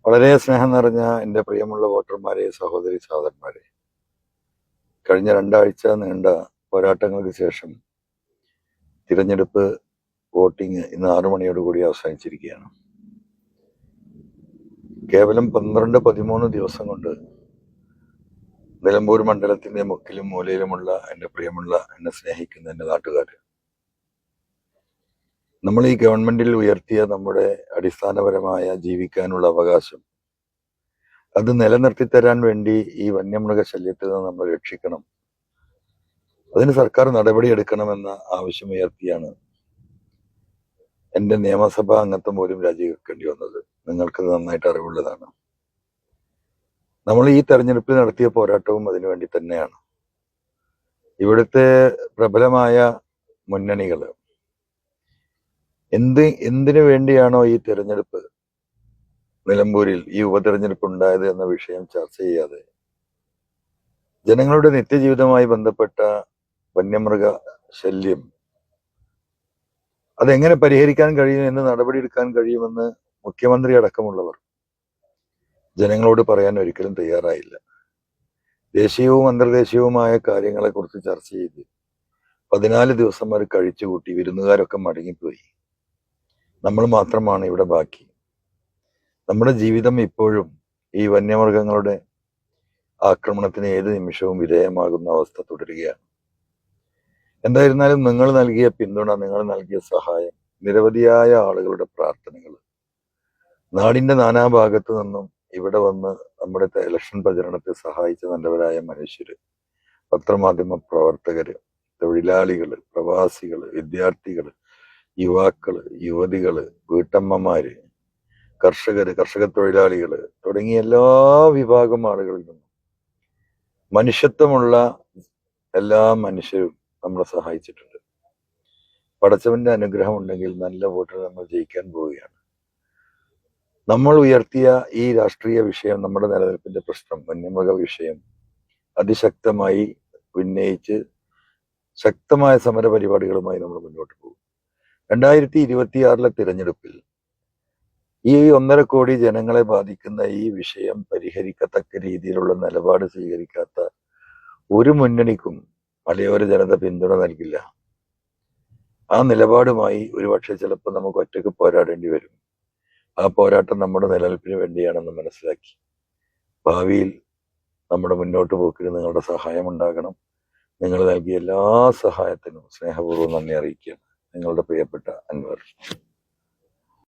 വളരെ സ്നേഹം നിറഞ്ഞ എൻ്റെ പ്രിയമുള്ള വോട്ടർമാരെ, സഹോദരി സഹോദരന്മാരെ, കഴിഞ്ഞ 2 ആഴ്ച നീണ്ട പോരാട്ടങ്ങൾക്ക് ശേഷം തിരഞ്ഞെടുപ്പ് വോട്ടിംഗ് ഇന്ന് 6 മണിയോടുകൂടി അവസാനിച്ചിരിക്കുകയാണ്. കേവലം 12-13 ദിവസം കൊണ്ട് നിലമ്പൂർ മണ്ഡലത്തിന്റെ മുക്കിലും മൂലയിലുമുള്ള എൻ്റെ പ്രിയമുള്ള, എന്നെ സ്നേഹിക്കുന്ന എൻ്റെ നാട്ടുകാർ, നമ്മൾ ഈ ഗവൺമെന്റിൽ ഉയർത്തിയ നമ്മുടെ അടിസ്ഥാനപരമായ ജീവിക്കാനുള്ള അവകാശം, അത് നിലനിർത്തി തരാൻ വേണ്ടി ഈ വന്യമൃഗശല്യത്തിൽ നിന്ന് നമ്മൾ രക്ഷിക്കണം. അതിന് സർക്കാർ നടപടിയെടുക്കണമെന്ന ആവശ്യമുയർത്തിയാണ് എൻ്റെ നിയമസഭാ അംഗത്വം പോലും രാജിവെക്കേണ്ടി വന്നത്. നിങ്ങൾക്ക് നന്നായിട്ട് അറിവുള്ളതാണ്. നമ്മൾ ഈ തെരഞ്ഞെടുപ്പിൽ നടത്തിയ പോരാട്ടവും അതിനുവേണ്ടി തന്നെയാണ്. ഇവിടുത്തെ പ്രബലമായ മുന്നണികൾ എന്തിനു വേണ്ടിയാണോ ഈ തെരഞ്ഞെടുപ്പ്, നിലമ്പൂരിൽ ഈ ഉപതെരഞ്ഞെടുപ്പ് ഉണ്ടായത് എന്ന വിഷയം ചർച്ച ചെയ്യാതെ ജനങ്ങളുടെ നിത്യജീവിതവുമായി ബന്ധപ്പെട്ട വന്യമൃഗ ശല്യം അതെങ്ങനെ പരിഹരിക്കാൻ കഴിയും, എന്ന് നടപടിയെടുക്കാൻ കഴിയുമെന്ന് മുഖ്യമന്ത്രി അടക്കമുള്ളവർ ജനങ്ങളോട് പറയാൻ ഒരിക്കലും തയ്യാറായില്ല. ദേശീയവും അന്തർദേശീയവുമായ കാര്യങ്ങളെക്കുറിച്ച് ചർച്ച ചെയ്ത് 14 ദിവസം വരെ കഴിച്ചുകൂട്ടി വിരുന്നുകാരൊക്കെ മടങ്ങിപ്പോയി. നമ്മൾ മാത്രമാണ് ഇവിടെ ബാക്കി. നമ്മുടെ ജീവിതം ഇപ്പോഴും ഈ വന്യമൃഗങ്ങളുടെ ആക്രമണത്തിന് ഏത് നിമിഷവും വിധേയമാകുന്ന അവസ്ഥ തുടരുകയാണ്. എന്തായിരുന്നാലും നിങ്ങൾ നൽകിയ പിന്തുണ, നിങ്ങൾ നൽകിയ സഹായം, നിരവധിയായ ആളുകളുടെ പ്രാർത്ഥനകൾ, നാടിന്റെ നാനാഭാഗത്തു നിന്നും ഇവിടെ വന്ന് നമ്മുടെ ഇലക്ഷൻ പ്രചരണത്തെ സഹായിച്ച നല്ലവരായ മനുഷ്യര്, പത്രമാധ്യമ പ്രവർത്തകര്, തൊഴിലാളികള്, പ്രവാസികള്, വിദ്യാർത്ഥികള്, യുവാക്കള്, യുവതികള്, വീട്ടമ്മമാര്, കർഷകര്, കർഷക തൊഴിലാളികള് തുടങ്ങിയ എല്ലാ വിഭാഗം ആളുകളിൽ നിന്നും മനുഷ്യത്വമുള്ള എല്ലാ മനുഷ്യരും നമ്മളെ സഹായിച്ചിട്ടുണ്ട്. പടച്ചവന്റെ അനുഗ്രഹം ഉണ്ടെങ്കിൽ നല്ല വോട്ടിൽ നമ്മൾ ജയിക്കാൻ പോവുകയാണ്. നമ്മൾ ഉയർത്തിയ ഈ രാഷ്ട്രീയ വിഷയം, നമ്മുടെ നിലനിൽപ്പിന്റെ പ്രശ്നം, വന്യമൃഗ വിഷയം അതിശക്തമായി ഉന്നയിച്ച് ശക്തമായ സമര പരിപാടികളുമായി നമ്മൾ മുന്നോട്ട് പോകും. 2026 തിരഞ്ഞെടുപ്പിൽ ഈ 1.5 കോടി ജനങ്ങളെ ബാധിക്കുന്ന ഈ വിഷയം പരിഹരിക്കത്തക്ക രീതിയിലുള്ള നിലപാട് സ്വീകരിക്കാത്ത ഒരു മുന്നണിക്കും മലയോര ജനത പിന്തുണ നൽകില്ല. ആ നിലപാടുമായി ഒരുപക്ഷെ ചിലപ്പോൾ നമുക്ക് ഒറ്റയ്ക്ക് പോരാടേണ്ടി വരും. ആ പോരാട്ടം നമ്മുടെ നിലനിൽപ്പിന് വേണ്ടിയാണെന്ന് മനസ്സിലാക്കി ഭാവിയിൽ നമ്മുടെ മുന്നോട്ട് പോക്കിന് നിങ്ങളുടെ സഹായം ഉണ്ടാകണം. നിങ്ങൾ നൽകിയ എല്ലാ സഹായത്തിനും സ്നേഹപൂർവ്വം നന്ദി അറിയിക്കുകയാണ്. നിങ്ങളുടെ പ്രിയപ്പെട്ട അൻവർ.